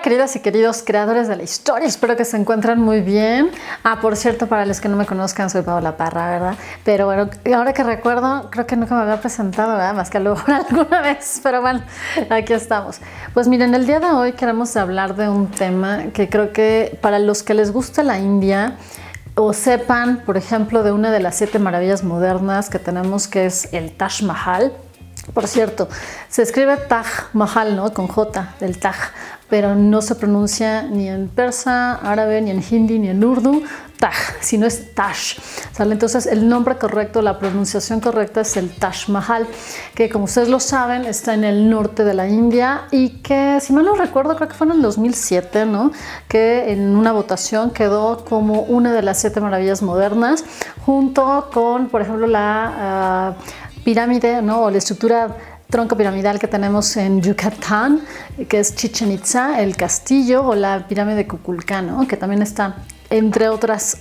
queridas y queridos creadores de la historia, espero que se encuentren muy bien. Por cierto, para los que no me conozcan, soy Paola Parra, ¿verdad? Pero bueno, ahora que recuerdo, creo que nunca me había presentado, ¿verdad? Más que a lo mejor alguna vez, pero bueno, aquí estamos. Pues miren, el día de hoy queremos hablar de un tema que creo que para los que les gusta la India o sepan, por ejemplo, de una de las 7 maravillas modernas que tenemos, que es el Taj Mahal. Por cierto, se escribe Taj Mahal, ¿no? Con J, del Taj, pero no se pronuncia ni en persa, árabe, ni en hindi, ni en urdu, Taj, sino es Taj, ¿sale? Entonces el nombre correcto, la pronunciación correcta es el Taj Mahal, que como ustedes lo saben, está en el norte de la India y que, si mal no recuerdo, creo que fue en el 2007, ¿no? Que en una votación quedó como una de las 7 maravillas modernas, junto con, por ejemplo, la pirámide, ¿no? O la estructura tronco piramidal que tenemos en Yucatán, que es Chichén Itzá, el castillo, o la pirámide de Kukulcán, ¿no? Que también está entre otras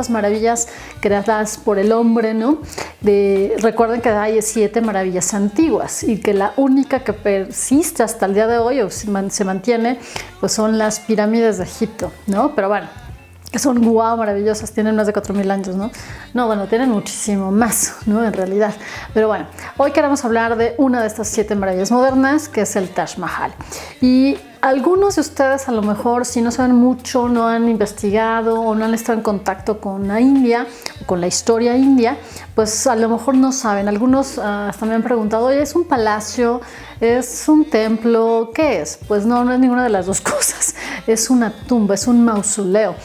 maravillas creadas por el hombre, ¿no? Recuerden que hay 7 maravillas antiguas y que la única que persiste hasta el día de hoy o se mantiene, pues son las pirámides de Egipto, ¿no? Pero bueno, son guau, maravillosas, tienen más de 4000 años, ¿no? No, bueno, tienen muchísimo más, ¿no? En realidad. Pero bueno, hoy queremos hablar de una de estas 7 maravillas modernas, que es el Taj Mahal. Y algunos de ustedes a lo mejor, si no saben mucho, no han investigado o no han estado en contacto con la India, con la historia india, pues a lo mejor no saben. Algunos hasta me han preguntado, oye, ¿es un palacio? ¿Es un templo? ¿Qué es? Pues no, no es ninguna de las dos cosas. Es una tumba, es un mausoleo.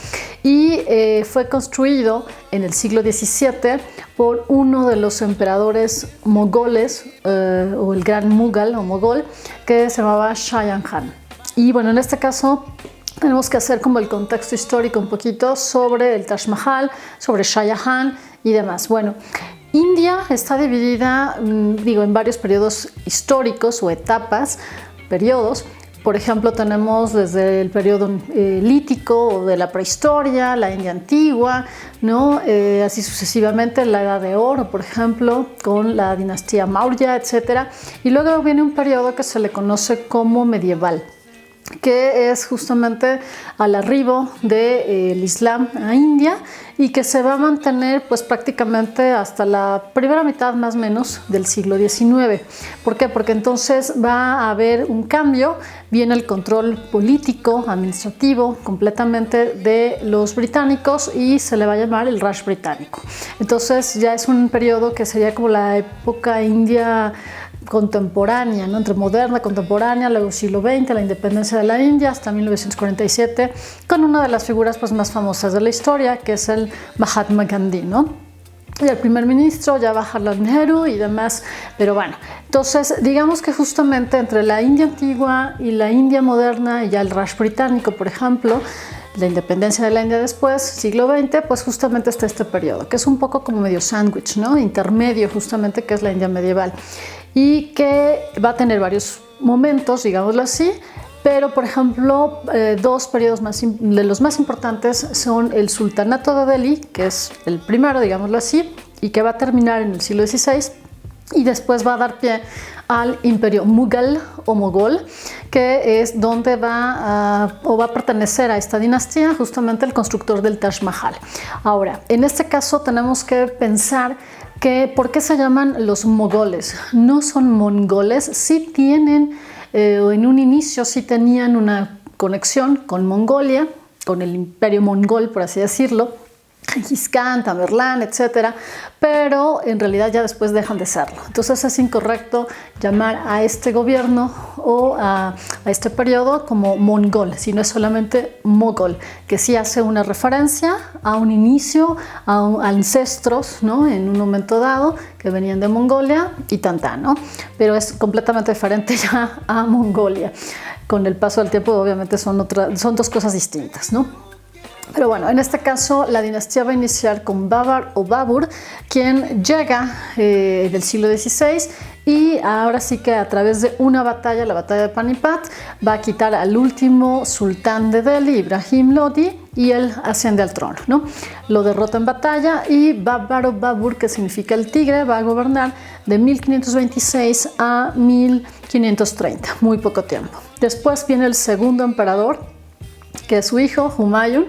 Y fue construido en el siglo XVII por uno de los emperadores mogoles, o el gran Mughal o mogol, que se llamaba Shah Jahan. Y bueno, en este caso tenemos que hacer como el contexto histórico un poquito sobre el Taj Mahal, sobre Shah Jahan y demás. Bueno, India está dividida, en varios periodos históricos o etapas, periodos. Por ejemplo, tenemos desde el periodo lítico o de la prehistoria, la India antigua, ¿no? Así sucesivamente la Edad de Oro, por ejemplo, con la dinastía Maurya, etc. Y luego viene un periodo que se le conoce como medieval, que es justamente al arribo del Islam a India y que se va a mantener pues prácticamente hasta la primera mitad más o menos del siglo XIX. ¿Por qué? Porque entonces va a haber un cambio, viene el control político, administrativo completamente de los británicos y se le va a llamar el Raj británico. Entonces ya es un periodo que sería como la época india contemporánea, ¿no? Entre moderna, contemporánea, luego siglo XX, la independencia de la India hasta 1947, con una de las figuras pues, más famosas de la historia, que es el Mahatma Gandhi, ¿no? Y el primer ministro Jawaharlal Nehru y demás. Pero bueno, entonces digamos que justamente entre la India antigua y la India moderna y ya el Raj británico, por ejemplo, la independencia de la India después, siglo XX, pues justamente está este periodo, que es un poco como medio sándwich, ¿no? Intermedio justamente, que es la India medieval, y que va a tener varios momentos, digámoslo así, pero por ejemplo, 2 periodos de los más importantes son el Sultanato de Delhi, que es el primero, digámoslo así, y que va a terminar en el siglo XVI, y después va a dar pie al imperio Mughal o mogol, que es donde va a pertenecer a esta dinastía justamente el constructor del Taj Mahal. Ahora, en este caso tenemos que pensar que ¿por qué se llaman los mogoles? No son mongoles, sí tienen, en un inicio sí tenían una conexión con Mongolia, con el imperio mongol, por así decirlo, Gengis Khan, Tamerlán, etcétera, pero en realidad ya después dejan de serlo. Entonces es incorrecto llamar a este gobierno o a este periodo como mongol, sino es solamente mogol, que sí hace una referencia a un inicio, a ancestros, ¿no? En un momento dado que venían de Mongolia y tantán, ¿no? Pero es completamente diferente ya a Mongolia. Con el paso del tiempo obviamente son 2 cosas distintas, ¿no? Pero bueno, en este caso la dinastía va a iniciar con Babar o Babur, quien llega del siglo XVI y ahora sí que a través de una batalla, la batalla de Panipat, va a quitar al último sultán de Delhi, Ibrahim Lodi, y él asciende al trono, ¿no? Lo derrota en batalla y Babur, que significa el tigre, va a gobernar de 1526 a 1530, muy poco tiempo. Después viene el segundo emperador, que es su hijo, Humayun,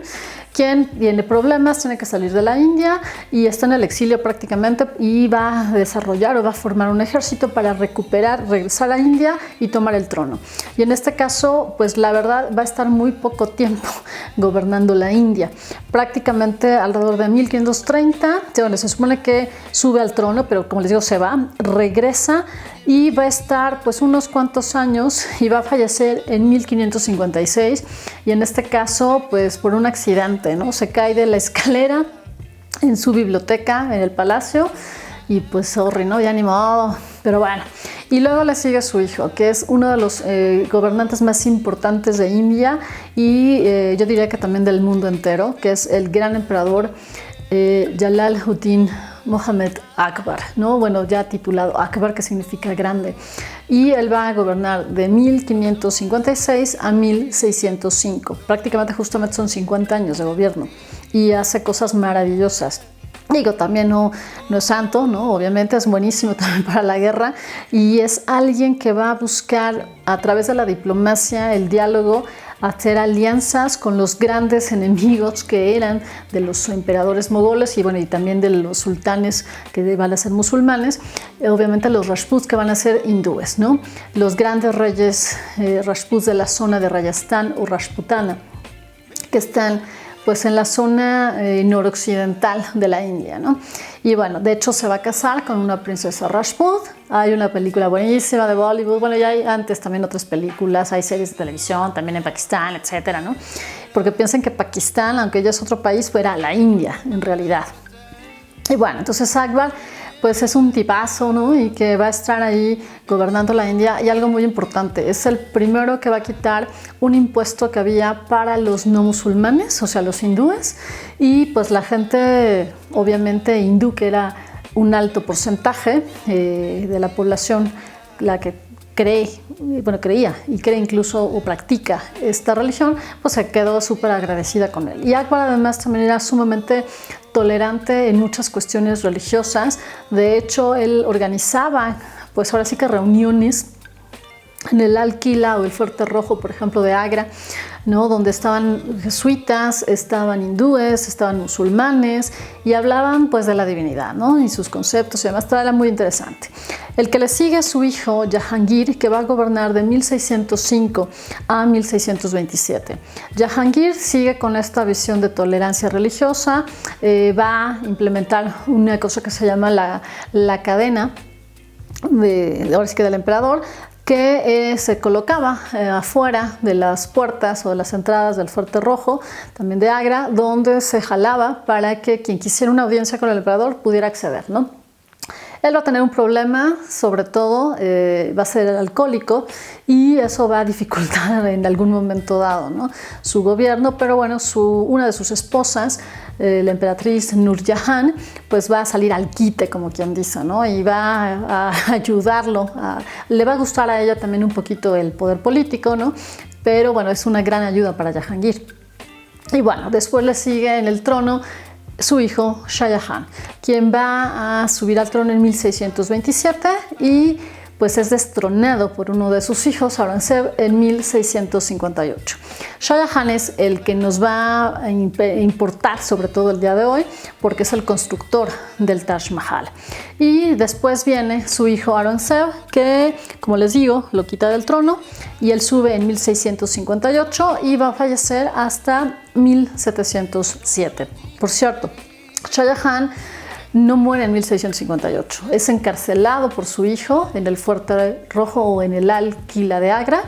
quien tiene problemas, tiene que salir de la India y está en el exilio prácticamente, y va a desarrollar o va a formar un ejército para regresar a India y tomar el trono. Y en este caso, pues la verdad va a estar muy poco tiempo gobernando la India, prácticamente alrededor de 1530, donde se supone que sube al trono, pero como les digo, se va, regresa y va a estar pues unos cuantos años y va a fallecer en 1556, y en este caso pues por un accidente, ¿no? Se cae de la escalera en su biblioteca en el palacio y pues sorry, ¿no? Ya ni modo, pero bueno. Y luego le sigue su hijo, que es uno de los gobernantes más importantes de India y yo diría que también del mundo entero, que es el gran emperador Jalaluddin Mohammed Akbar, ¿no? Bueno, ya titulado Akbar, que significa grande. Y él va a gobernar de 1556 a 1605. Prácticamente justamente son 50 años de gobierno y hace cosas maravillosas. Digo, también no es santo, ¿no? Obviamente es buenísimo también para la guerra y es alguien que va a buscar a través de la diplomacia, el diálogo, hacer alianzas con los grandes enemigos que eran de los emperadores mogoles y bueno, y también de los sultanes que van a ser musulmanes, obviamente los Rajputs que van a ser hindúes, ¿no? Los grandes reyes Rajputs de la zona de Rajasthan o Rajputana, que están pues en la zona noroccidental de la India, ¿no? Y bueno, de hecho se va a casar con una princesa Rajput. Hay una película buenísima de Bollywood, bueno, ya hay antes también otras películas, hay series de televisión también en Pakistán, etcétera, ¿no? Porque piensan que Pakistán, aunque ya es otro país, fuera la India en realidad. Y bueno, entonces Akbar pues es un tipazo, ¿no? Y que va a estar ahí gobernando la India. Y algo muy importante, es el primero que va a quitar un impuesto que había para los no musulmanes, o sea, los hindúes. Y pues la gente, obviamente hindú, que era un alto porcentaje de la población, la que creía y cree incluso o practica esta religión, pues se quedó súper agradecida con él. Y Akbar además también era sumamente tolerante en muchas cuestiones religiosas. De hecho, él organizaba, pues ahora sí que reuniones en el Lal Quila o el Fuerte Rojo, por ejemplo, de Agra, ¿no? Donde estaban jesuitas, estaban hindúes, estaban musulmanes y hablaban pues de la divinidad, ¿no? Y sus conceptos y demás. Era muy interesante. El que le sigue es su hijo Jahangir, que va a gobernar de 1605 a 1627. Jahangir sigue con esta visión de tolerancia religiosa, va a implementar una cosa que se llama la cadena ahora sí que del emperador, que se colocaba afuera de las puertas o de las entradas del Fuerte Rojo, también de Agra, donde se jalaba para que quien quisiera una audiencia con el emperador pudiera acceder, ¿no? Él va a tener un problema, sobre todo va a ser alcohólico y eso va a dificultar en algún momento dado, ¿no? Su gobierno, pero bueno, una de sus esposas, la emperatriz Nur Jahan, pues va a salir al quite, como quien dice, ¿no? Y va a ayudarlo, le va a gustar a ella también un poquito el poder político, ¿no? Pero bueno, es una gran ayuda para Jahangir. Y bueno, después le sigue en el trono su hijo Shah Jahan, quien va a subir al trono en 1627 y pues es destronado por uno de sus hijos, Aurangzeb, en 1658. Shah Jahan es el que nos va a importar sobre todo el día de hoy porque es el constructor del Taj Mahal. Y después viene su hijo Aurangzeb, que como les digo lo quita del trono y él sube en 1658 y va a fallecer hasta 1707. Por cierto, Shah Jahan no muere en 1658, es encarcelado por su hijo en el Fuerte Rojo o en el Lal Quila de Agra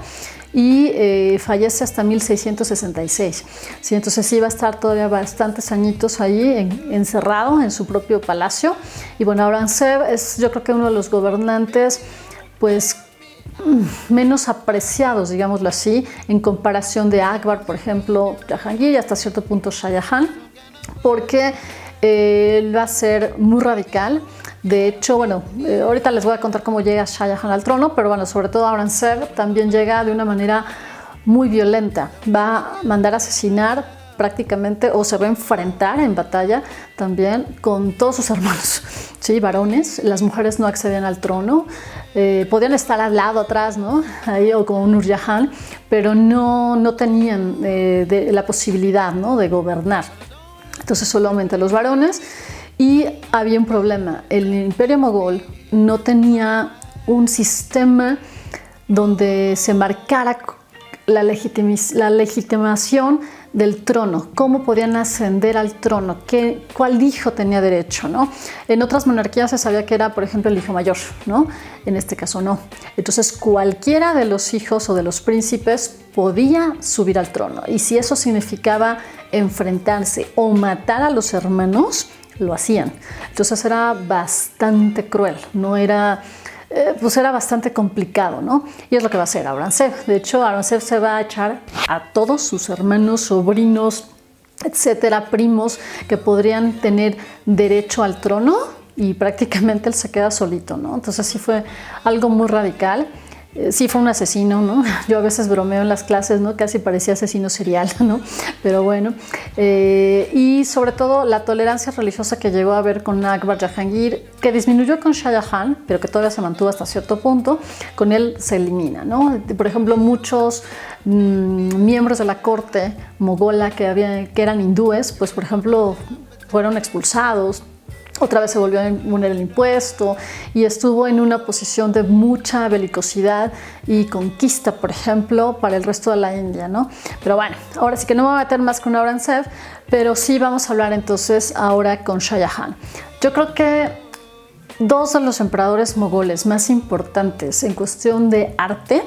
y fallece hasta 1666. Sí, entonces sí va a estar todavía bastantes añitos allí encerrado en su propio palacio. Y bueno, Aurangzeb es, yo creo que uno de los gobernantes pues menos apreciados, digámoslo así, en comparación de Akbar, por ejemplo, Jahangir y hasta cierto punto Shah Jahan, porque él va a ser muy radical. De hecho, bueno, ahorita les voy a contar cómo llega Shah Jahan al trono, pero bueno, sobre todo Aurangzeb también llega de una manera muy violenta. Va a mandar asesinar prácticamente, o se va a enfrentar en batalla también con todos sus hermanos, ¿sí? Varones. Las mujeres no accedían al trono, podían estar al lado, atrás, ¿no? Ahí, o como Nur Jahan, pero no tenían la posibilidad, ¿no? De gobernar. Entonces solamente los varones. Y había un problema: el imperio mogol no tenía un sistema donde se marcara la legitimación del trono, cómo podían ascender al trono, cuál hijo tenía derecho, ¿no? En otras monarquías se sabía que era, por ejemplo, el hijo mayor, ¿no? En este caso no. Entonces cualquiera de los hijos o de los príncipes podía subir al trono, y si eso significaba enfrentarse o matar a los hermanos, lo hacían. Entonces era bastante cruel, no era... pues era bastante complicado, ¿no? Y es lo que va a hacer Aurangzeb. De hecho, Aurangzeb se va a echar a todos sus hermanos, sobrinos, etcétera, primos, que podrían tener derecho al trono, y prácticamente él se queda solito, ¿no? Entonces sí fue algo muy radical. Sí fue un asesino, ¿no? Yo a veces bromeo en las clases, ¿no? Casi parecía asesino serial, ¿no? Pero bueno. Y sobre todo la tolerancia religiosa que llegó a haber con Akbar Jahangir, que disminuyó con Shah Jahan, pero que todavía se mantuvo hasta cierto punto, con él se elimina, ¿no? Por ejemplo, muchos miembros de la corte mogola que eran hindúes, pues por ejemplo, fueron expulsados. Otra vez se volvió a imponer el impuesto y estuvo en una posición de mucha belicosidad y conquista, por ejemplo, para el resto de la India, ¿no? Pero bueno, ahora sí que no me voy a meter más con Aurangzeb, pero sí vamos a hablar entonces ahora con Shah Jahan. Yo creo que dos de los emperadores mogoles más importantes en cuestión de arte,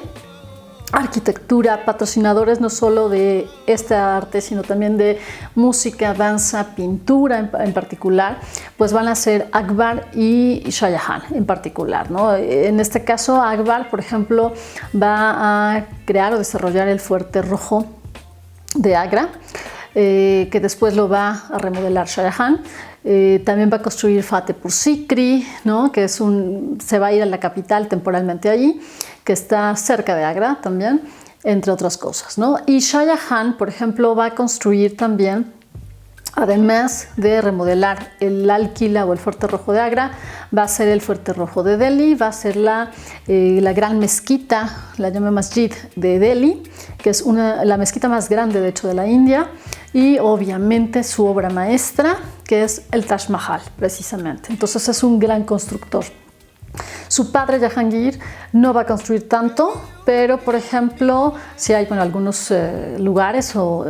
arquitectura, patrocinadores no solo de este arte, sino también de música, danza, pintura en particular, pues van a ser Akbar y Shah Jahan en particular, ¿no? En este caso, Akbar, por ejemplo, va a crear o desarrollar el Fuerte Rojo de Agra, que después lo va a remodelar Shah Jahan. También va a construir Fatehpur Sikri, ¿no? Que se va a ir a la capital temporalmente allí, que está cerca de Agra también, entre otras cosas, ¿no? Y Shah Jahan, por ejemplo, va a construir también, además de remodelar el Lal Quila o el Fuerte Rojo de Agra, va a ser el Fuerte Rojo de Delhi, va a ser la gran mezquita, la Jame Masjid de Delhi, que es la mezquita más grande, de hecho, de la India, y obviamente su obra maestra, que es el Taj Mahal, precisamente. Entonces es un gran constructor. Su padre Jahangir no va a construir tanto, pero por ejemplo, si hay algunos lugares o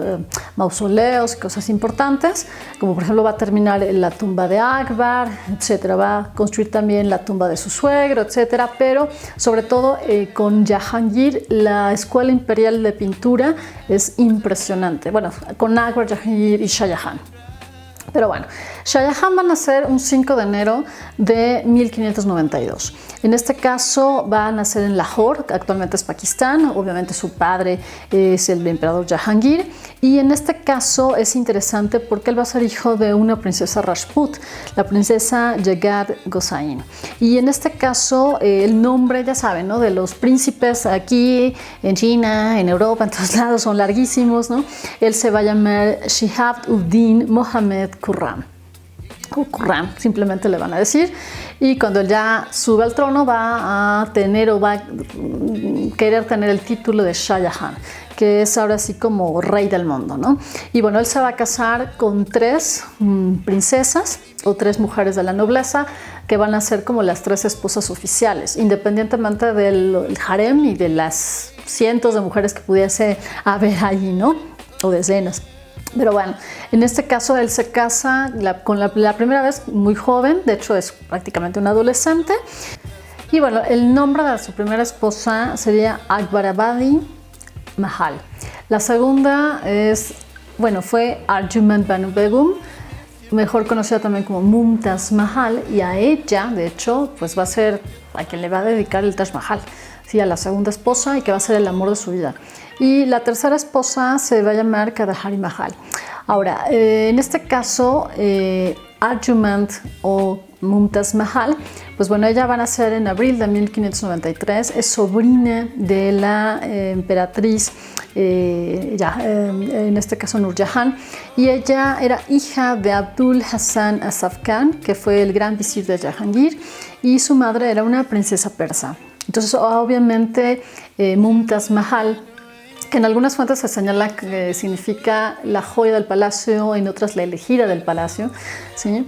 mausoleos, cosas importantes, como por ejemplo va a terminar la tumba de Akbar, etcétera, va a construir también la tumba de su suegro, etcétera, pero sobre todo con Jahangir, la escuela imperial de pintura es impresionante. Bueno, con Akbar, Jahangir y Shah Jahan. Pero bueno, Shah Jahan va a nacer un 5 de enero de 1592. En este caso va a nacer en Lahore, que actualmente es Pakistán. Obviamente su padre es el emperador Jahangir. Y en este caso es interesante porque él va a ser hijo de una princesa Rajput, la princesa Jagad Gosain. Y en este caso el nombre, ya saben, ¿no? De los príncipes aquí en China, en Europa, en todos lados son larguísimos, ¿no? Él se va a llamar Shihab-ud-Din Mohammed Khurram. O Khurram, simplemente le van a decir. Y cuando él ya sube al trono va a tener o va a querer tener el título de Shah Jahan, que es ahora sí como rey del mundo, ¿no? Y bueno, él se va a casar con 3 princesas o 3 mujeres de la nobleza, que van a ser como las 3 esposas oficiales, independientemente del harem y de las cientos de mujeres que pudiese haber allí, ¿no? O decenas. Pero bueno, en este caso él se casa con la primera vez muy joven, de hecho es prácticamente un adolescente. Y bueno, el nombre de su primera esposa sería Akbarabadi Mahal. La segunda fue Arjuman Banu Begum, mejor conocida también como Mumtaz Mahal, y a ella, de hecho, pues va a ser a quien le va a dedicar el Taj Mahal, sí, a la segunda esposa, y que va a ser el amor de su vida. Y la tercera esposa se va a llamar Kadahari Mahal. Ahora, en este caso, Arjumand o Mumtaz Mahal, pues bueno, ella va a nacer en abril de 1593, es sobrina de la emperatriz en este caso Nur Jahan, y ella era hija de Abdul Hassan Asaf Khan, que fue el gran visir de Jahangir, y su madre era una princesa persa. Entonces, obviamente, Mumtaz Mahal, que en algunas fuentes se señala que significa la joya del palacio, en otras la elegida del palacio, ¿sí?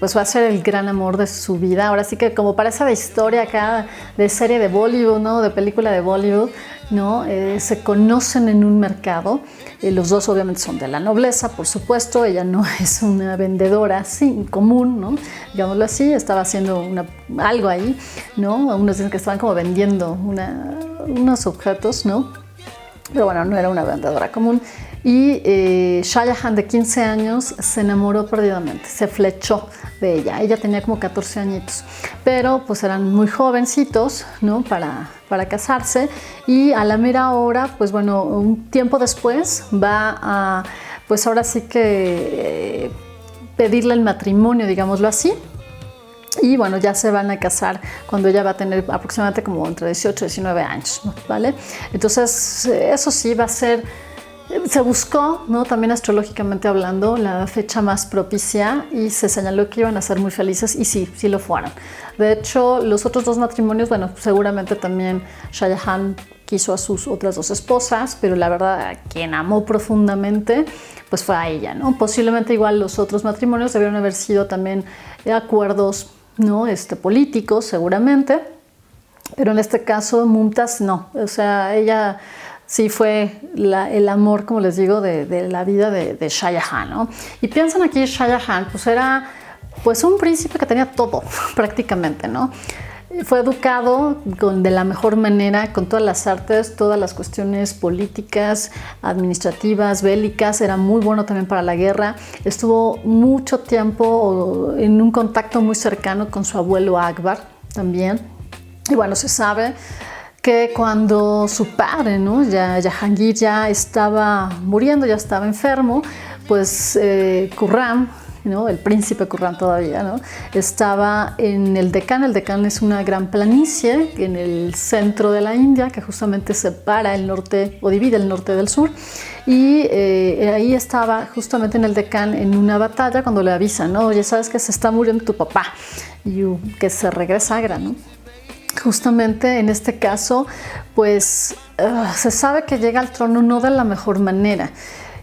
Pues va a ser el gran amor de su vida. Ahora sí que como parece de historia acá, de serie de Bollywood, ¿no? De película de Bollywood, ¿no? Se conocen en un mercado. Los dos obviamente son de la nobleza, por supuesto. Ella no es una vendedora así, común, ¿no? Digámoslo así, estaba haciendo algo ahí, ¿no? Unos dicen que estaban como vendiendo unos objetos, ¿no? Pero bueno, no era una vendedora común. Y Shah Jahan, de 15 años, se enamoró perdidamente, se flechó de ella. Ella tenía como 14 añitos, pero pues eran muy jovencitos, ¿no? Para casarse, y a la mera hora, pues bueno, un tiempo después va a, pues ahora sí que pedirle el matrimonio, digámoslo así. Y bueno, ya se van a casar cuando ella va a tener aproximadamente como entre 18 y 19 años, ¿vale? Entonces, eso sí va a ser, se buscó, ¿no? También astrológicamente hablando, la fecha más propicia, y se señaló que iban a ser muy felices, y sí lo fueron. De hecho, los otros dos matrimonios, bueno, seguramente también Shah Jahan quiso a sus otras dos esposas, pero la verdad, a quien amó profundamente, pues fue a ella, ¿no? Posiblemente igual los otros matrimonios debieron haber sido también acuerdos, ¿no? Políticos, seguramente, pero en este caso Mumtaz no, o sea, ella sí fue el amor, como les digo, de la vida de Shah Jahan, ¿no? Y piensan aquí, Shah Jahan, pues era pues un príncipe que tenía todo, prácticamente, ¿no? Fue educado de la mejor manera, con todas las artes, todas las cuestiones políticas, administrativas, bélicas. Era muy bueno también para la guerra. Estuvo mucho tiempo en un contacto muy cercano con su abuelo Akbar también. Y bueno, se sabe que cuando su padre, ¿no? Jahangir ya estaba muriendo, ya estaba enfermo, pues Khurram, ¿no? El príncipe Khurram todavía, ¿no? Estaba en el Deccan. El Deccan es una gran planicie en el centro de la India que justamente separa el norte o divide el norte del sur, y ahí estaba justamente en el Deccan en una batalla cuando le avisan, ¿no? Oye, sabes que se está muriendo tu papá y que se regresa a Agra, ¿no? Justamente en este caso, pues se sabe que llega al trono no de la mejor manera.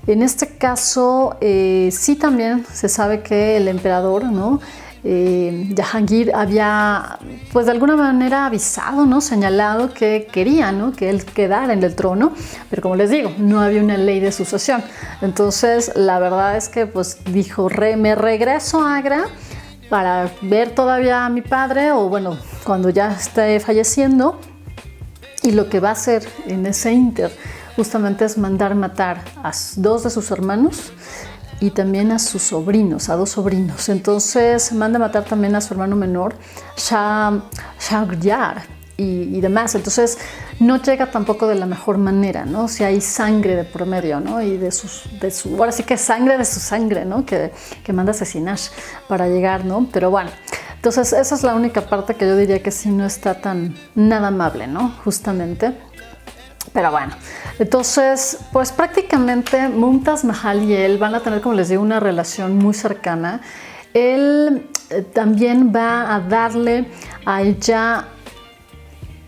En este caso, sí también se sabe que el emperador, ¿no? Jahangir había, pues de alguna manera avisado, ¿no? Señalado que quería, ¿no? Que él quedara en el trono, pero como les digo, no había una ley de sucesión. Entonces, la verdad es que pues dijo, me regreso a Agra para ver todavía a mi padre, o bueno, cuando ya esté falleciendo, y lo que va a hacer en ese ínter justamente es mandar matar a dos de sus hermanos y también a sus sobrinos, a dos sobrinos. Entonces manda matar también a su hermano menor, Shahryar, y demás. Entonces no llega tampoco de la mejor manera, ¿no? Si hay sangre de por medio, ¿no? Y ahora sí que sangre de su sangre, ¿no? Que manda asesinar para llegar, ¿no? Pero bueno, entonces esa es la única parte que yo diría que sí no está tan nada amable, ¿no? Justamente. Pero bueno, entonces, pues prácticamente Mumtaz Mahal y él van a tener, como les digo, una relación muy cercana. Él también va a darle a ella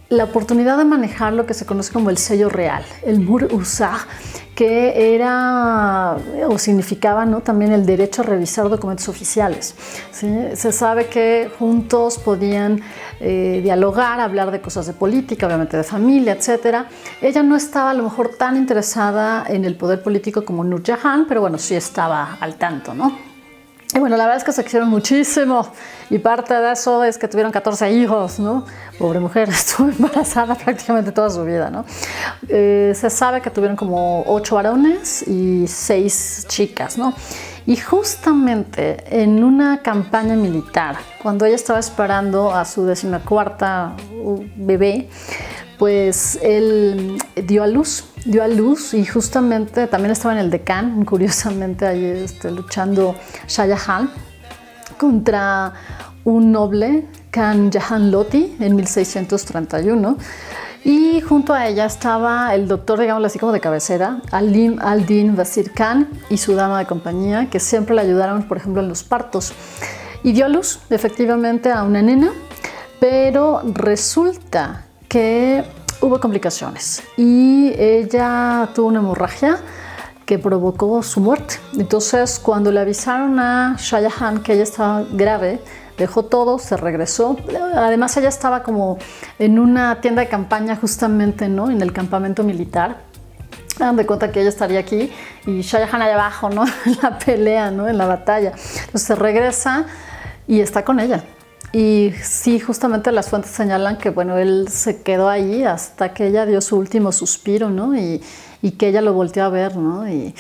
la oportunidad de manejar lo que se conoce como el sello real, el Mur-Uzah, que era o significaba, ¿no? También el derecho a revisar documentos oficiales, ¿sí? Se sabe que juntos podían dialogar, hablar de cosas de política, obviamente de familia, etc. Ella no estaba a lo mejor tan interesada en el poder político como Nur Jahan, pero bueno, sí estaba al tanto, ¿no? Y bueno, la verdad es que se quisieron muchísimo, y parte de eso es que tuvieron 14 hijos, ¿no? Pobre mujer, estuvo embarazada prácticamente toda su vida, ¿no? Se sabe que tuvieron como 8 varones y 6 chicas, ¿no? Y justamente en una campaña militar, cuando ella estaba esperando a su 14ª bebé, pues él dio a luz, y justamente también estaba en el Deccan, curiosamente ahí luchando Shah Jahan contra un noble, Khan Jahan Loti, en 1631. Y junto a ella estaba el doctor, digamos así como de cabecera, Alim al-Din Wazir Khan, y su dama de compañía, que siempre le ayudaron, por ejemplo, en los partos. Y dio a luz, efectivamente, a una nena, pero resulta que hubo complicaciones y ella tuvo una hemorragia que provocó su muerte. Entonces, cuando le avisaron a Shah Jahan que ella estaba grave, dejó todo, se regresó. Además, ella estaba como en una tienda de campaña justamente, ¿no?, en el campamento militar. Dan de cuenta que ella estaría aquí y Shah Jahan allá abajo, ¿no?, en la pelea, ¿no?, en la batalla. Entonces se regresa y está con ella. Y sí, justamente las fuentes señalan que, bueno, él se quedó ahí hasta que ella dio su último suspiro, ¿no? Y que ella lo volteó a ver, ¿no? Y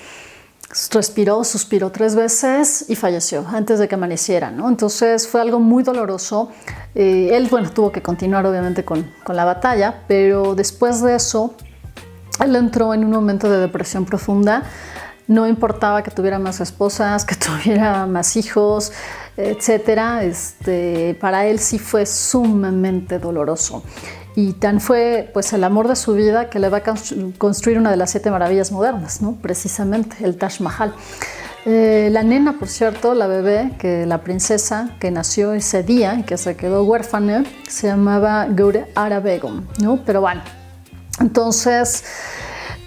respiró, suspiró 3 veces y falleció antes de que amaneciera, ¿no? Entonces fue algo muy doloroso. Él, bueno, tuvo que continuar obviamente con la batalla, pero después de eso, él entró en un momento de depresión profunda. No importaba que tuviera más esposas, que tuviera más hijos, etcétera. Para él sí fue sumamente doloroso. Y tan fue pues el amor de su vida que le va a construir una de las 7 maravillas modernas, ¿no?, precisamente el Taj Mahal. La nena, por cierto, la bebé, la princesa que nació ese día y que se quedó huérfana, se llamaba Gaur Ara Begum, ¿no? Pero bueno, entonces,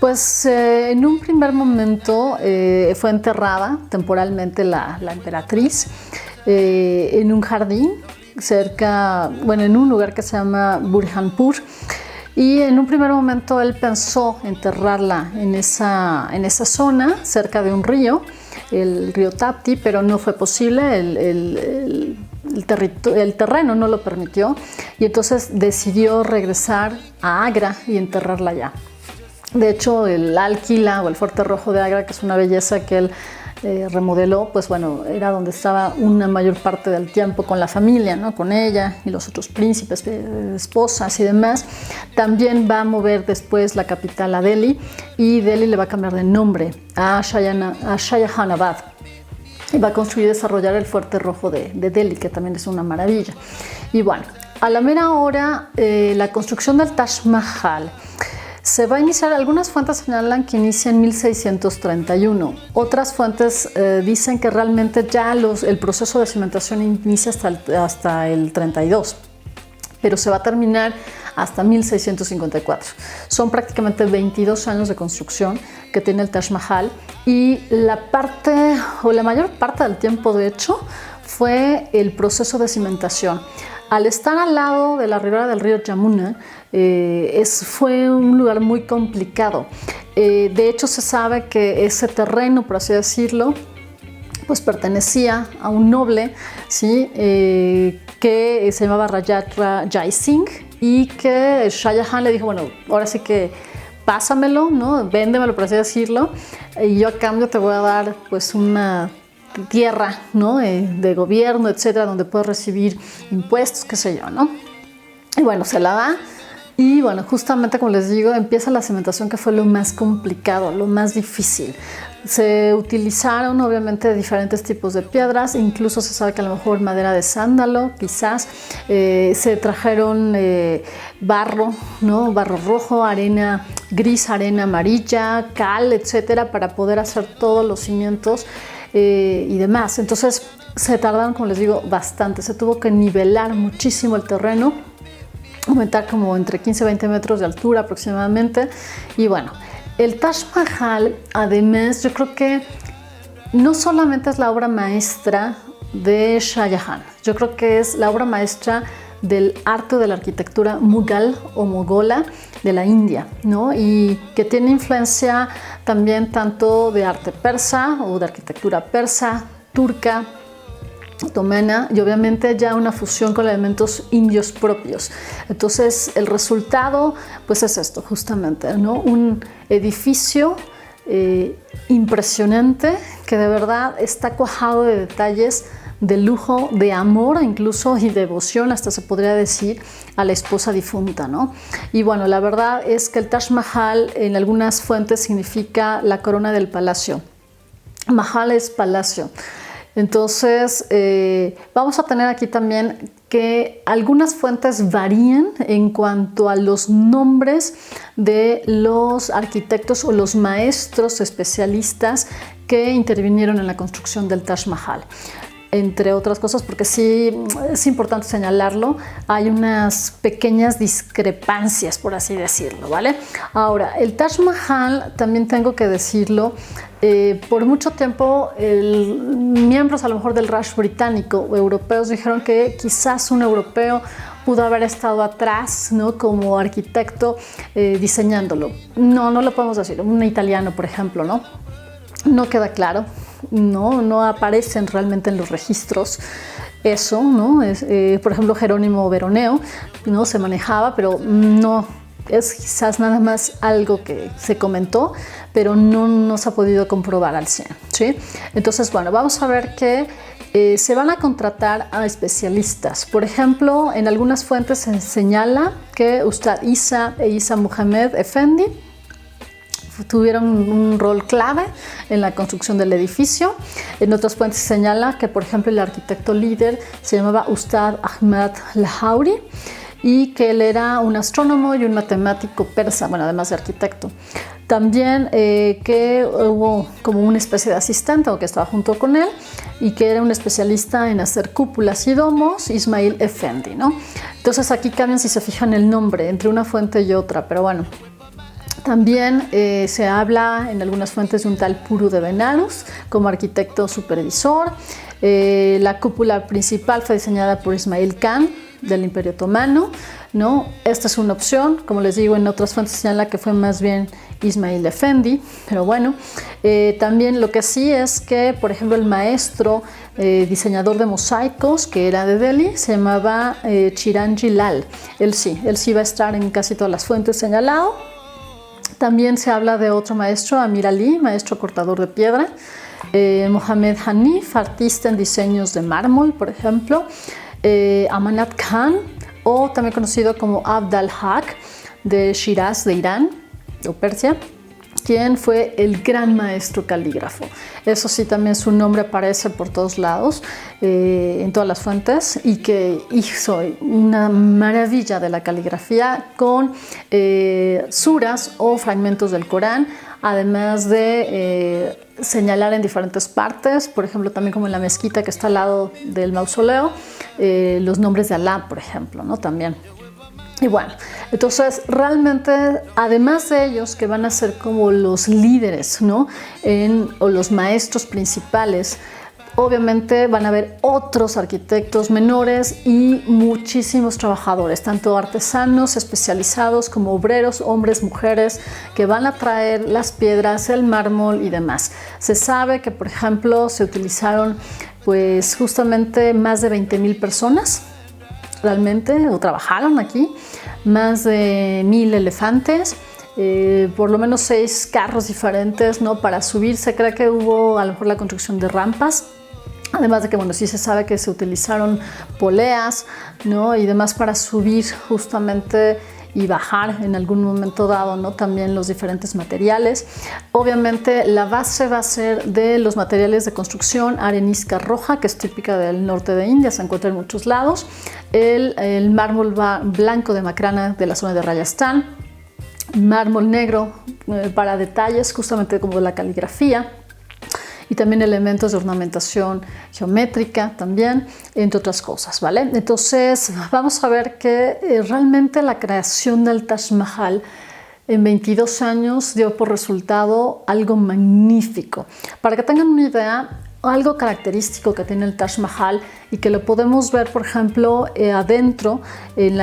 pues en un primer momento fue enterrada temporalmente la emperatriz en un jardín cerca, bueno, en un lugar que se llama Burhanpur, y en un primer momento él pensó enterrarla en esa zona cerca de un río, el río Tapti, pero no fue posible. El terreno no lo permitió, y entonces decidió regresar a Agra y enterrarla allá. De hecho, el Lal Quila o el Fuerte Rojo de Agra, que es una belleza que él remodeló, pues bueno, era donde estaba una mayor parte del tiempo con la familia, ¿no?, con ella y los otros príncipes, esposas y demás. También va a mover después la capital a Delhi, y Delhi le va a cambiar de nombre a Shahjahanabad, y va a construir y desarrollar el Fuerte Rojo de Delhi, que también es una maravilla. Y bueno, a la mera hora, la construcción del Taj Mahal se va a iniciar. Algunas fuentes señalan que inicia en 1631. Otras fuentes dicen que realmente ya el proceso de cimentación inicia hasta el 32, pero se va a terminar hasta 1654. Son prácticamente 22 años de construcción que tiene el Taj Mahal, y la mayor parte del tiempo, de hecho, fue el proceso de cimentación. Al estar al lado de la ribera del río Yamuna, fue un lugar muy complicado. De hecho, se sabe que ese terreno, por así decirlo, pues pertenecía a un noble, ¿sí?, que se llamaba Rajat Jai Singh, y que Shah Jahan le dijo, bueno, ahora sí que pásamelo, ¿no?, véndemelo, por así decirlo, y yo a cambio te voy a dar pues una tierra, ¿no?, de gobierno, etcétera, donde puedes recibir impuestos, qué sé yo, ¿no? Y bueno, se la da. Y bueno, justamente como les digo, empieza la cimentación, que fue lo más complicado, lo más difícil. Se utilizaron obviamente diferentes tipos de piedras, incluso se sabe que a lo mejor madera de sándalo, quizás. Se trajeron barro, ¿no?, barro rojo, arena gris, arena amarilla, cal, etcétera, para poder hacer todos los cimientos y demás. Entonces se tardaron, como les digo, bastante. Se tuvo que nivelar muchísimo el terreno, aumentar como entre 15 y 20 metros de altura aproximadamente. Y bueno, el Taj Mahal, además, yo creo que no solamente es la obra maestra de Shah Jahan, yo creo que es la obra maestra del arte de la arquitectura mughal o mogola de la India, ¿no? Y que tiene influencia también tanto de arte persa o de arquitectura persa, turca, otomana, y obviamente ya una fusión con elementos indios propios. Entonces el resultado pues es esto justamente, ¿no? Un edificio impresionante, que de verdad está cuajado de detalles, de lujo, de amor incluso, y devoción, hasta se podría decir, a la esposa difunta, ¿no? Y bueno, la verdad es que el Taj Mahal en algunas fuentes significa la corona del palacio. Mahal es palacio. Entonces, vamos a tener aquí también que algunas fuentes varían en cuanto a los nombres de los arquitectos o los maestros especialistas que intervinieron en la construcción del Taj Mahal. Entre otras cosas, porque sí es importante señalarlo, hay unas pequeñas discrepancias, por así decirlo, ¿vale? Ahora, el Taj Mahal, también tengo que decirlo, por mucho tiempo miembros a lo mejor del Raj británico o europeos dijeron que quizás un europeo pudo haber estado atrás, ¿no? Como arquitecto diseñándolo. No lo podemos decir, un italiano, por ejemplo, ¿no? No queda claro, no aparecen realmente en los registros eso, ¿no? Por ejemplo, Jerónimo Veroneo, ¿no? Se manejaba, pero no, es quizás nada más algo que se comentó, pero no se ha podido comprobar al 100, ¿sí? Entonces, bueno, vamos a ver que se van a contratar a especialistas. Por ejemplo, en algunas fuentes se señala que Ustad Isa e Isa Muhammad Effendi tuvieron un rol clave en la construcción del edificio. En otras fuentes se señala que, por ejemplo, el arquitecto líder se llamaba Ustad Ahmad Lahouri y que él era un astrónomo y un matemático persa, bueno, además de arquitecto. También que hubo como una especie de asistente o que estaba junto con él y que era un especialista en hacer cúpulas y domos, Ismail Effendi, ¿no? Entonces aquí cambian, si se fijan, el nombre entre una fuente y otra, pero bueno. También se habla en algunas fuentes de un tal Puru de Benarus como arquitecto supervisor. La cúpula principal fue diseñada por Ismail Khan del Imperio Otomano, ¿no? Esta es una opción, como les digo, en otras fuentes se señala que fue más bien Ismail Effendi, pero bueno. También lo que sí es que, por ejemplo, el maestro diseñador de mosaicos, que era de Delhi, se llamaba Chiranji Lal. Él sí va a estar en casi todas las fuentes señalado. También se habla de otro maestro, Amir Ali, maestro cortador de piedra, Mohamed Hanif, artista en diseños de mármol, por ejemplo, Amanat Khan, o también conocido como Abd al-Haq, de Shiraz, de Irán, o Persia, quien fue el gran maestro calígrafo. Eso sí, también su nombre aparece por todos lados, en todas las fuentes, y que hizo una maravilla de la caligrafía con suras o fragmentos del Corán, además de señalar en diferentes partes, por ejemplo, también como en la mezquita que está al lado del mausoleo, los nombres de Alá, por ejemplo, ¿no? También. Y bueno, entonces realmente, además de ellos que van a ser como los líderes, ¿no? O los maestros principales, obviamente van a haber otros arquitectos menores y muchísimos trabajadores, tanto artesanos especializados como obreros, hombres, mujeres, que van a traer las piedras, el mármol y demás. Se sabe que, por ejemplo, se utilizaron pues justamente más de 20,000 personas realmente, o trabajaron aquí, más de 1,000 elefantes, por lo menos 6 carros diferentes, ¿no? Para subir. Se cree que hubo a lo mejor la construcción de rampas, además de que, bueno, sí se sabe que se utilizaron poleas, ¿no? Y demás para subir justamente y bajar en algún momento dado, ¿no? También los diferentes materiales. Obviamente la base va a ser de los materiales de construcción, arenisca roja, que es típica del norte de India, se encuentra en muchos lados, el mármol blanco de Makrana de la zona de Rajasthan, mármol negro para detalles justamente como de la caligrafía, y también elementos de ornamentación geométrica también, entre otras cosas, ¿vale? Entonces vamos a ver que realmente la creación del Taj Mahal en 22 años dio por resultado algo magnífico. Para que tengan una idea, algo característico que tiene el Taj Mahal y que lo podemos ver, por ejemplo, adentro en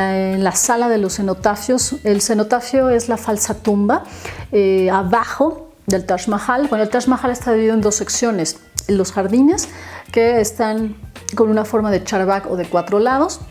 la sala de los cenotafios. El cenotafio es la falsa tumba, abajo del Taj Mahal. Bueno, el Taj Mahal está dividido en 2 secciones: los jardines, que están con una forma de charbak o de 4 lados,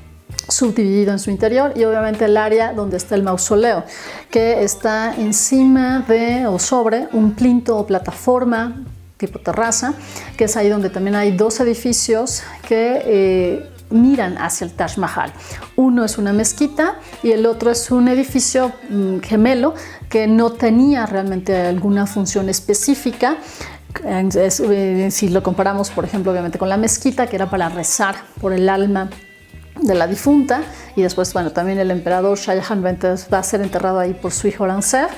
subdividido en su interior, y obviamente el área donde está el mausoleo, que está encima de o sobre un plinto o plataforma tipo terraza, que es ahí donde también hay 2 edificios que miran hacia el Taj Mahal. Uno es una mezquita y el otro es un edificio gemelo que no tenía realmente alguna función específica. Si lo comparamos, por ejemplo, obviamente con la mezquita, que era para rezar por el alma de la difunta, y después, bueno, también el emperador Shah Jahan va a ser enterrado ahí por su hijo Aurangzeb.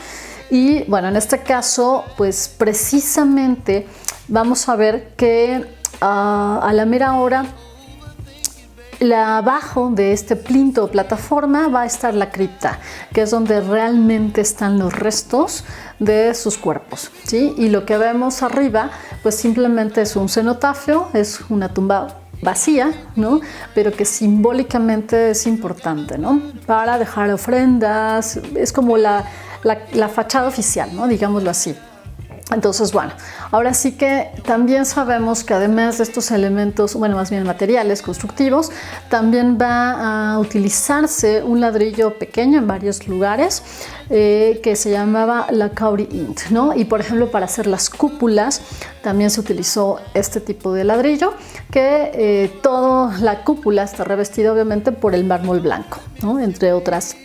Y bueno, en este caso, pues precisamente vamos a ver que a la mera hora, abajo de este plinto o plataforma va a estar la cripta, que es donde realmente están los restos de sus cuerpos, ¿sí? Y lo que vemos arriba, pues simplemente es un cenotafio, es una tumba vacía, ¿no? Pero que simbólicamente es importante, ¿no? Para dejar ofrendas, es como la fachada oficial, ¿no? Digámoslo así. Entonces, bueno, ahora sí que también sabemos que además de estos elementos, bueno, más bien materiales constructivos, también va a utilizarse un ladrillo pequeño en varios lugares que se llamaba la Kauri Int, ¿no? Y por ejemplo, para hacer las cúpulas también se utilizó este tipo de ladrillo, que toda la cúpula está revestida obviamente por el mármol blanco, ¿no? Entre otras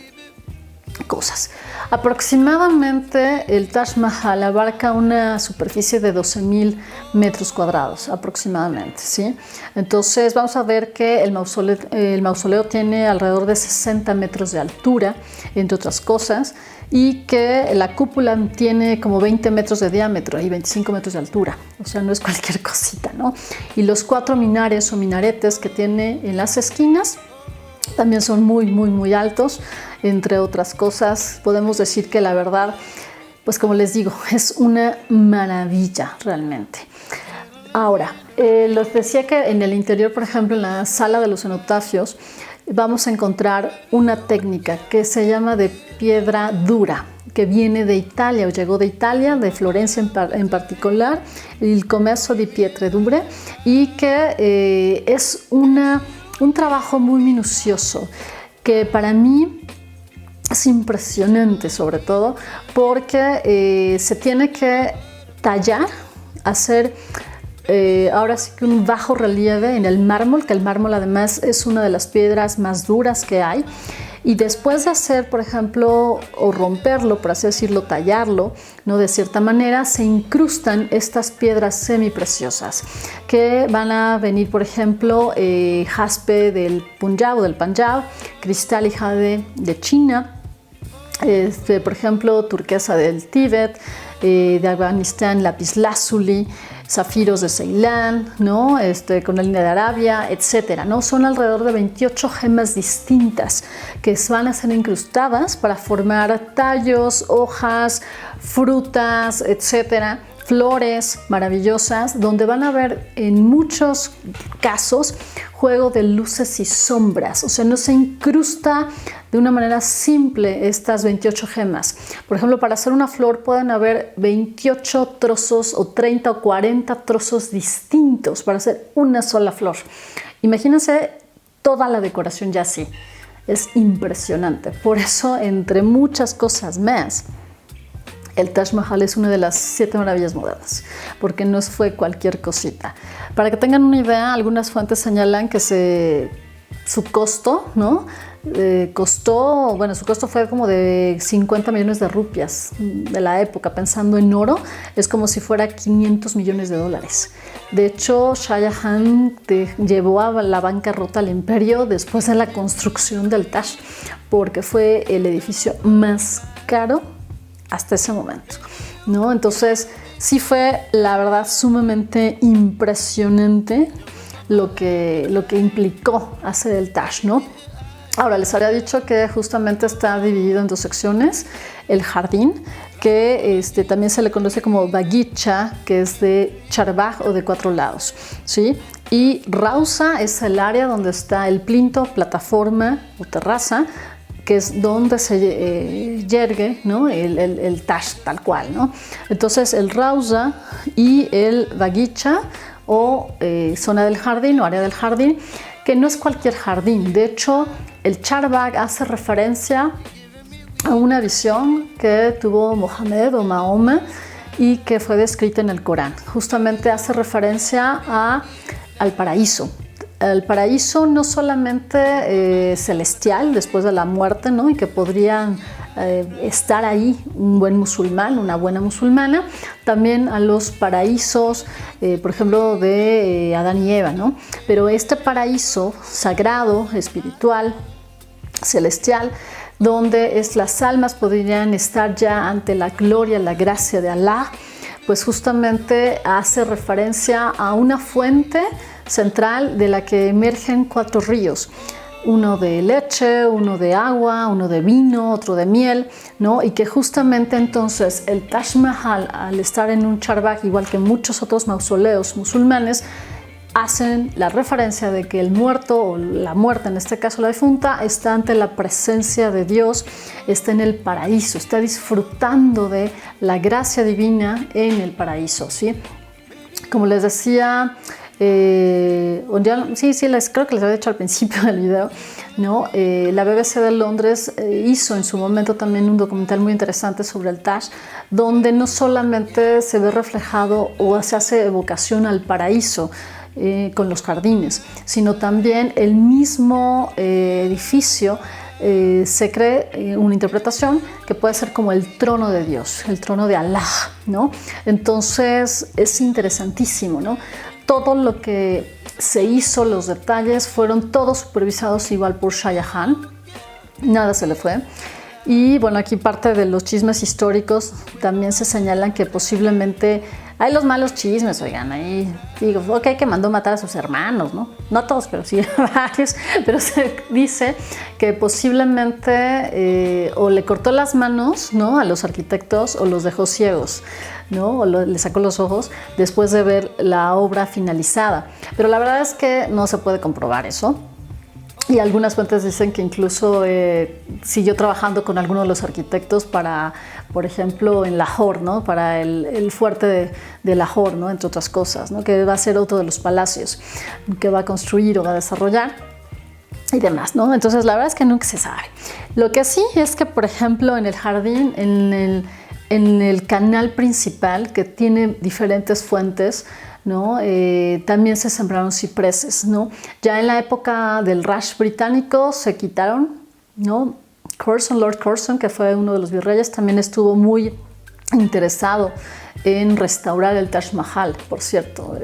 cosas. Aproximadamente el Taj Mahal abarca una superficie de 12.000 metros cuadrados aproximadamente, ¿sí? Entonces vamos a ver que el mausoleo tiene alrededor de 60 metros de altura, entre otras cosas, y que la cúpula tiene como 20 metros de diámetro y 25 metros de altura, o sea, no es cualquier cosita, ¿no? Y los 4 minares o minaretes que tiene en las esquinas también son muy altos. Entre otras cosas, podemos decir que la verdad, pues como les digo, es una maravilla realmente. Ahora, les decía que en el interior, por ejemplo, en la sala de los cenotafios, vamos a encontrar una técnica que se llama de piedra dura, que viene de Italia o llegó de Italia, de Florencia en particular, el Commesso di Pietre Dure, y que es un trabajo muy minucioso, que para mí es impresionante, sobre todo porque se tiene que tallar, hacer ahora sí que un bajo relieve en el mármol, que el mármol además es una de las piedras más duras que hay. Y después de hacer, por ejemplo, o romperlo, por así decirlo, tallarlo, ¿no? De cierta manera, se incrustan estas piedras semipreciosas que van a venir, por ejemplo, jaspe del Punjab o del Panjab, cristal y jade de China, por ejemplo, turquesa del Tíbet, de Afganistán, lapislázuli, zafiros de Ceilán, ¿no? Cornalina de Arabia, etcétera, ¿no? Son alrededor de 28 gemas distintas que van a ser incrustadas para formar tallos, hojas, frutas, etcétera, flores maravillosas, donde van a ver en muchos casos juego de luces y sombras, o sea, no se incrusta de una manera simple estas 28 gemas. Por ejemplo, para hacer una flor pueden haber 28 trozos o 30 o 40 trozos distintos para hacer una sola flor. Imagínense toda la decoración ya así. Es impresionante. Por eso, entre muchas cosas más, el Taj Mahal es una de las 7 maravillas modernas, porque no fue cualquier cosita. Para que tengan una idea, algunas fuentes señalan que su costo, ¿no? Su costo fue como de 50 millones de rupias de la época, pensando en oro, es como si fuera 500 millones de dólares. De hecho, Shah Jahan llevó a la bancarrota al imperio después de la construcción del Taj, porque fue el edificio más caro hasta ese momento, ¿no? Entonces, sí fue, la verdad, sumamente impresionante lo que implicó hacer el Taj, ¿no? Ahora, les había dicho que justamente está dividido en 2 secciones. El jardín, que también se le conoce como Bagicha, que es de Charbagh o de 4 lados, ¿sí? Y Rausa es el área donde está el plinto, plataforma o terraza, que es donde se yergue, ¿no? el Taj tal cual, ¿no? Entonces el Rausa y el Bagicha o zona del jardín o área del jardín, que no es cualquier jardín. De hecho, el Charbagh hace referencia a una visión que tuvo Mohammed o Mahoma y que fue descrita en el Corán. Justamente hace referencia al paraíso. El paraíso no solamente celestial después de la muerte, ¿no? Y que podrían estar ahí un buen musulmán, una buena musulmana, también a los paraísos, por ejemplo, de Adán y Eva, ¿no? Pero este paraíso sagrado, espiritual, celestial, donde las almas podrían estar ya ante la gloria, la gracia de Alá, pues justamente hace referencia a una fuente central de la que emergen 4 ríos. Uno de leche, uno de agua, uno de vino, otro de miel, ¿no? Y que justamente entonces el Taj Mahal, al estar en un charbag, igual que muchos otros mausoleos musulmanes, hacen la referencia de que el muerto, o la muerta, en este caso la difunta, está ante la presencia de Dios, está en el paraíso, está disfrutando de la gracia divina en el paraíso, ¿sí? Como les decía, creo que les había dicho al principio del video, ¿no? La BBC de Londres hizo en su momento también un documental muy interesante sobre el Taj, donde no solamente se ve reflejado o se hace evocación al paraíso, con los jardines, sino también el mismo edificio se cree una interpretación que puede ser como el trono de Dios, el trono de Alá, ¿no? Entonces es interesantísimo, ¿no? Todo lo que se hizo, los detalles, fueron todos supervisados igual por Shah Jahan, nada se le fue. Y bueno, aquí parte de los chismes históricos también se señalan que posiblemente hay los malos chismes, oigan, ahí digo, ok, que mandó matar a sus hermanos, ¿no? No todos, pero sí varios, pero se dice que posiblemente o le cortó las manos, ¿no?, a los arquitectos, o los dejó ciegos, ¿no?, o le sacó los ojos después de ver la obra finalizada. Pero la verdad es que no se puede comprobar eso. Y algunas fuentes dicen que incluso siguió trabajando con algunos de los arquitectos para, por ejemplo, en Lahore, ¿no?, para el fuerte de Lahore, ¿no?, entre otras cosas, ¿no?, que va a ser otro de los palacios que va a construir o va a desarrollar y demás, ¿no? Entonces la verdad es que nunca se sabe. Lo que sí es que, por ejemplo, en el jardín, en el canal principal, que tiene diferentes fuentes, ¿no?, también se sembraron cipreses, ¿no? Ya en la época del Raj británico se quitaron, ¿no? Lord Curzon, que fue uno de los virreyes, también estuvo muy interesado en restaurar el Taj Mahal, por cierto.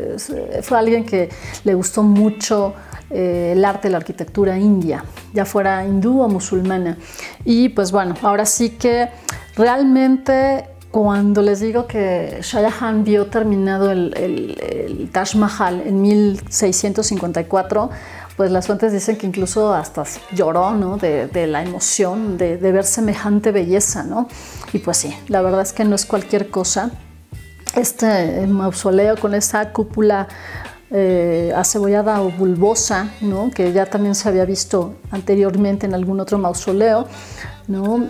Fue alguien que le gustó mucho el arte, la arquitectura india, ya fuera hindú o musulmana. Y pues bueno, ahora sí que realmente, cuando les digo que Shah Jahan vio terminado el Taj Mahal en 1654, pues las fuentes dicen que incluso hasta lloró, ¿no?, de la emoción de ver semejante belleza, ¿no? Y pues sí, la verdad es que no es cualquier cosa. Este mausoleo con esa cúpula acebollada o bulbosa, ¿no?, que ya también se había visto anteriormente en algún otro mausoleo, ¿no?,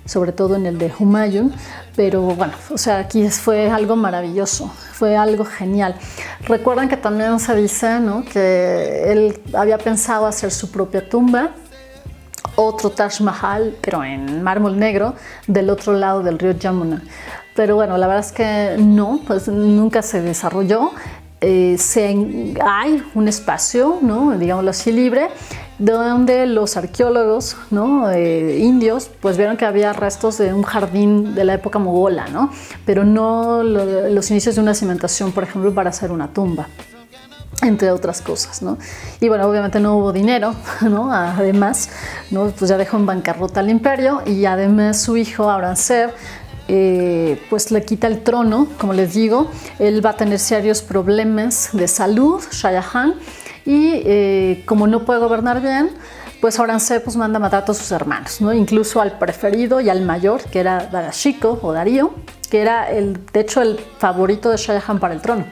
sobre todo en el de Humayun, pero bueno, o sea, aquí fue algo maravilloso, fue algo genial. Recuerdan que también se dice, ¿no?, que él había pensado hacer su propia tumba, otro Taj Mahal, pero en mármol negro, del otro lado del río Yamuna. Pero bueno, la verdad es que no, pues nunca se desarrolló. Hay un espacio, ¿no?, digámoslo así, libre, donde los arqueólogos, ¿no?, indios, pues vieron que había restos de un jardín de la época mogola, ¿no?, pero no los inicios de una cimentación, por ejemplo, para hacer una tumba, entre otras cosas, ¿no? Y bueno, obviamente no hubo dinero, ¿no? Además, ¿no?, pues ya dejó en bancarrota al imperio, y además su hijo Aurangzeb pues le quita el trono, como les digo. Él va a tener serios problemas de salud, Shah Jahan, y como no puede gobernar bien, pues Aurangzeb pues manda a matar a todos sus hermanos, ¿no?, incluso al preferido y al mayor, que era Darashiko o Darío, que era de hecho el favorito de Shah Jahan para el trono.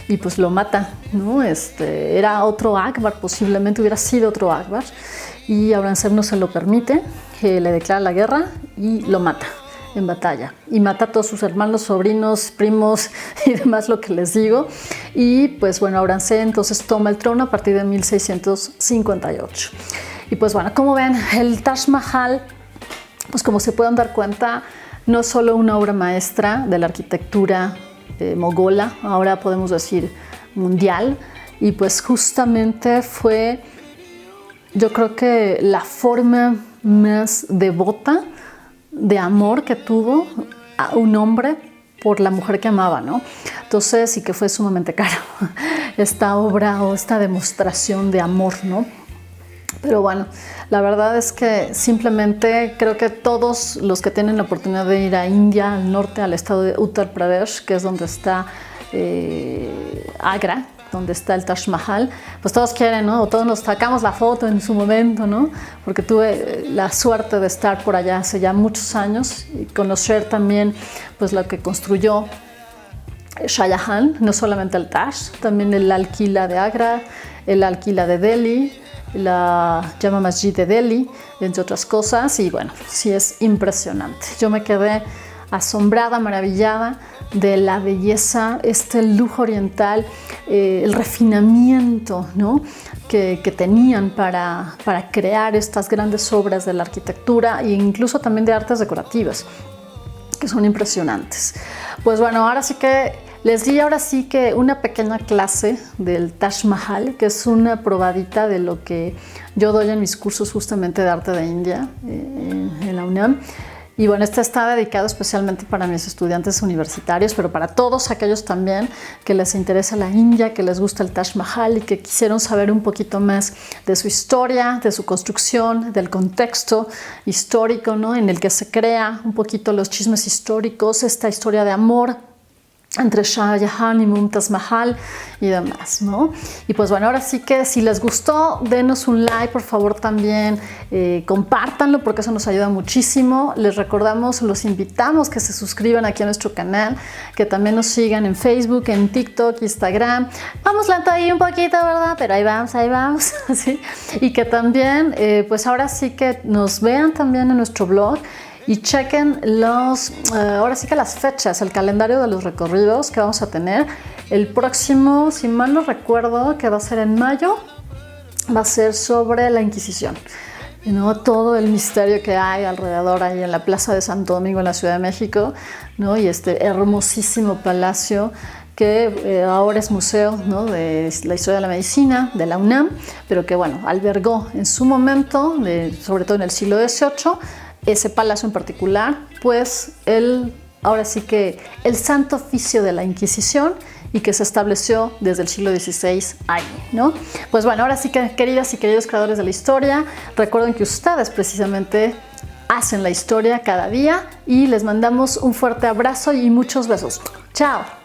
Y pues lo mata, ¿no? Era otro Akbar, posiblemente hubiera sido otro Akbar, y Aurangzeb no se lo permite, le declara la guerra y lo mata en batalla, y mata a todos sus hermanos, sobrinos, primos y demás, lo que les digo. Y pues bueno, Aurangzeb entonces toma el trono a partir de 1658. Y pues bueno, como ven, el Taj Mahal, pues como se pueden dar cuenta, no es solo una obra maestra de la arquitectura mogola, ahora podemos decir mundial, y pues justamente fue, yo creo que la forma más devota de amor que tuvo a un hombre por la mujer que amaba, ¿no? Entonces, sí que fue sumamente caro esta obra o esta demostración de amor, ¿no? Pero bueno, la verdad es que simplemente creo que todos los que tienen la oportunidad de ir a India, al norte, al estado de Uttar Pradesh, que es donde está Agra, donde está el Taj Mahal, pues todos quieren, ¿no? O todos nos sacamos la foto en su momento, ¿no? Porque tuve la suerte de estar por allá hace ya muchos años y conocer también pues lo que construyó Shah Jahan, no solamente el Taj, también el Lal Quila de Agra, el Lal Quila de Delhi, la Jama Masjid de Delhi, entre otras cosas, y bueno, sí es impresionante. Yo me quedé asombrada, maravillada de la belleza, el lujo oriental, el refinamiento, ¿no? que tenían para crear estas grandes obras de la arquitectura e incluso también de artes decorativas, que son impresionantes. Pues bueno, ahora sí que les di una pequeña clase del Taj Mahal, que es una probadita de lo que yo doy en mis cursos justamente de arte de India en la UNAM. Y bueno, este está dedicado especialmente para mis estudiantes universitarios, pero para todos aquellos también que les interesa la India, que les gusta el Taj Mahal y que quisieron saber un poquito más de su historia, de su construcción, del contexto histórico, ¿no? En el que se crea un poquito los chismes históricos, esta historia de amor entre Shah Jahan y Mumtaz Mahal y demás, ¿no? Y pues bueno, ahora sí que si les gustó, denos un like, por favor también compártanlo porque eso nos ayuda muchísimo. Les recordamos, los invitamos que se suscriban aquí a nuestro canal, que también nos sigan en Facebook, en TikTok, Instagram. Vamos lento ahí un poquito, ¿verdad? Pero ahí vamos, ¿sí? Y que también, pues ahora sí que nos vean también en nuestro blog y chequen ahora sí que las fechas, el calendario de los recorridos que vamos a tener. El próximo, si mal no recuerdo, que va a ser en mayo, va a ser sobre la Inquisición, ¿no? Todo el misterio que hay alrededor ahí en la Plaza de Santo Domingo en la Ciudad de México, ¿no? Y este hermosísimo palacio que ahora es museo, ¿no? De la historia de la medicina de la UNAM, pero que bueno, albergó en su momento, sobre todo en el siglo XVIII, ese palacio en particular, pues ahora sí que el santo oficio de la Inquisición y que se estableció desde el siglo XVI ahí, ¿no? Pues bueno, ahora sí que queridas y queridos creadores de la historia, recuerden que ustedes precisamente hacen la historia cada día y les mandamos un fuerte abrazo y muchos besos. ¡Chao!